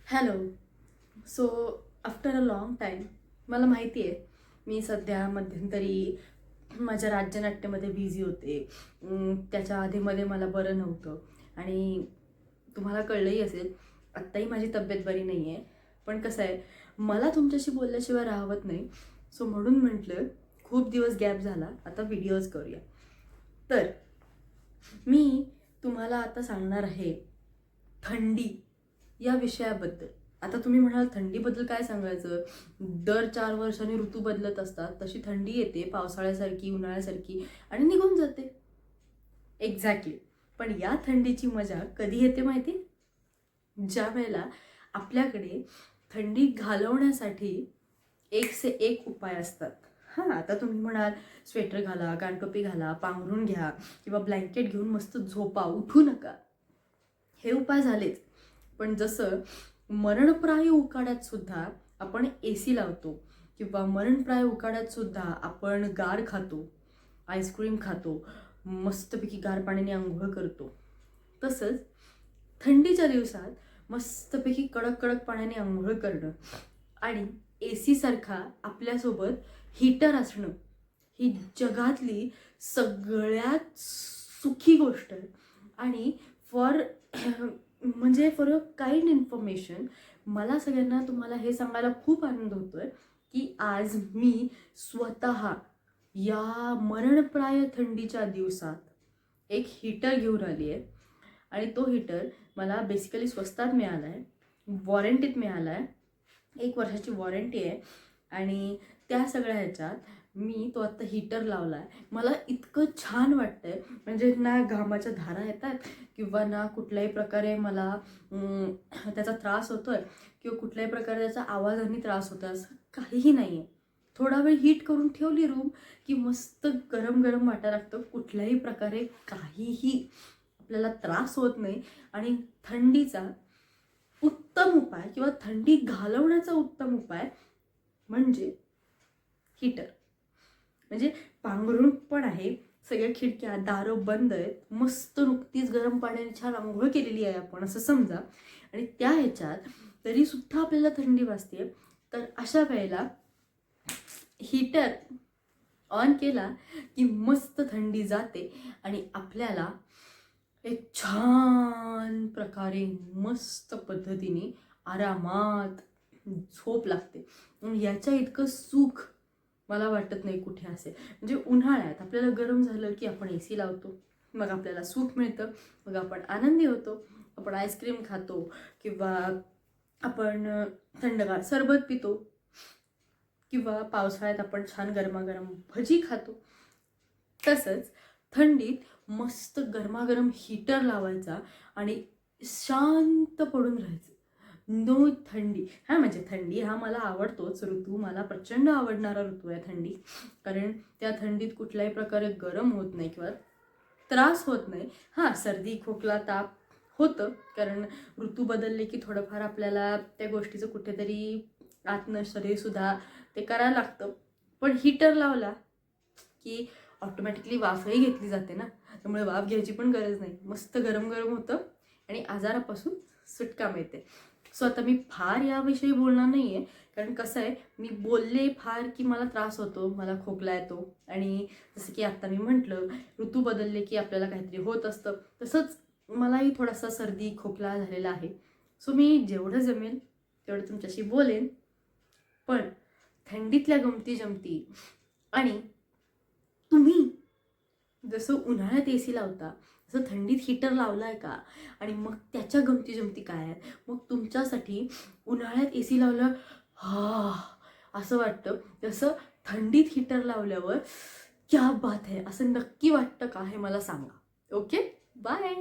Hello. So after a long time मला माहिती आहे मी सध्या मध्यंतरी माझ्या राज्यनाट्यामध्ये बिझी होते. त्याच्या आधीमध्ये मला बरं नव्हतं आणि तुम्हाला कळलंही असेल आत्ताही माझी तब्येत बरी नाही आहे. पण कसं आहे, मला तुमच्याशी बोलल्याशिवाय राहवत नाही. सो म्हणून म्हटलं खूप दिवस गॅप झाला, आता व्हिडिओज करूया. तर मी तुम्हाला आता सांगणार आहे थंडी या विषयाबद्दल. आता तुम्ही म्हणाल थंडीबद्दल काय सांगायचं, दर 4 वर्षांनी ऋतू बदलत असतात, तशी थंडी येते पावसाळ्यासारखी, उन्हाळ्यासारखी आणि निघून जाते. एक्झॅक्टली. पण या थंडीची मजा कधी येते माहिती? ज्या वेळेला आपल्याकडे थंडी घालवण्यासाठी एक से एक उपाय असतात. हां, आता तुम्ही म्हणाल स्वेटर घाला, कानटोपी घाला, पांघरून घ्या किंवा ब्लँकेट घेऊन मस्त झोपा, उठू नका. हे उपाय झालेच. पण जसं मरणप्राय उकाड्यात सुद्धा आपण AC लावतो किंवा मरणप्राय उकाड्यात सुद्धा आपण गार खातो, आईस्क्रीम खातो, मस्तपैकी गार पाण्याने आंघोळ करतो, तसंच थंडीच्या दिवसात मस्तपैकी कडक कडक पाण्याने आंघोळ करणं आणि AC सारखा आपल्यासोबत हीटर असणं ही जगातली सगळ्यात सुखी गोष्ट आहे. आणि फॉर म्हणजे फॉर अ काइंड इन्फॉर्मेशन, मला सगळ्यांना तुम्हाला हे सांगायला खूप आनंद होतोय की आज मी स्वतः या मरणप्राय थंडीच्या दिवसात एक हीटर घेऊन आली आहे. आणि तो हीटर मला बेसिकली स्वस्तात मिळाला आहे, वॉरंटीत मिळाला आहे. 1 वर्षाची वॉरंटी आहे. आणि त्या सगळ्या ह्याच्यात मी तो आत्ता हीटर लावला आहे. मला इतकं छान वाटतं आहे, म्हणजे ना घामाच्या धारा येतात किंवा ना कुठल्याही प्रकारे मला त्याचा त्रास होतो आहे किंवा कुठल्याही प्रकारे त्याचा आवाजाने त्रास होतो आहे, असं काहीही नाही आहे. थोडा वेळ हीट करून ठेवली रूम की मस्त गरम गरम वाटायला लागतं. कुठल्याही प्रकारे काहीही आपल्याला त्रास होत नाही. आणि थंडीचा उत्तम उपाय किंवा थंडी घालवण्याचा उत्तम उपाय म्हणजे हीटर. म्हणजे पांघरूण पण आहे, सगळ्या खिडक्या दारं बंद आहेत, मस्त नुकतीच गरम पाण्याने छान आंघोळ केलेली आहे आपण असं समजा. आणि त्या ह्याच्यात तरीसुद्धा आपल्याला थंडी वाजते. तर अशा वेळेला हीटर ऑन केला की मस्त थंडी जाते आणि आपल्याला एक छान प्रकारे मस्त पद्धतीने आरामात झोप लागते. याच्या इतकं सुख मला वाटत नाही कुठे असेल. म्हणजे उन्हाळ्यात आपल्याला गरम झालं की आपण AC लावतो, मग आपल्याला सुख मिळतं, मग आपण आनंदी होतो, आपण आईस्क्रीम खातो किंवा आपण थंडगार सरबत पितो किंवा पावसाळ्यात आपण छान गरमागरम भजी खातो. तसंच थंडीत मस्त गरमागरम हीटर लावायचा आणि शांत पडून राहायचं. नो थंडी. हां, म्हणजे थंडी हा मला आवडतोच ऋतू, मला प्रचंड आवडणारा ऋतू आहे थंडी. कारण त्या थंडीत कुठल्याही प्रकारे गरम होत नाही किंवा त्रास होत नाही. हां, सर्दी खोकला ताप होतं, कारण ऋतू बदलले की थोडंफार आपल्याला त्या गोष्टीचं कुठेतरी आतनं शरीरसुद्धा ते करायला लागतं. पण हीटर लावला की ऑटोमॅटिकली वाफही घेतली जाते ना, त्यामुळे वाफ घ्यायची पण गरज नाही. मस्त गरम गरम होतं आणि आजारापासून सुटका मिळते. सो आता मी फार याविषयी बोलणार नाही आहे, कारण कसं आहे, मी बोलले फार की मला त्रास होतो, मला खोकला येतो. आणि जसं की आत्ता मी म्हटलं ऋतू बदलले की आपल्याला काहीतरी होत असतं, तसंच मलाही थोडासा सर्दी खोकला झालेला आहे. सो मी जेवढं जमेल तेवढं तुमच्याशी बोलेन. पण थंडीतल्या गमती जमती आणि तुम्ही जसं उन्हाळ्यात AC लावता तसं थंडीत हीटर लावला आहे का, आणि मग त्याच्या गमती जमती काय आहेत. मग तुमच्यासाठी उन्हाळ्यात AC लावलं हा असं वाटतं, तसं थंडीत हीटर लावल्यावर क्या बात है असं नक्की वाटतं का हे मला सांगा. Okay, bye.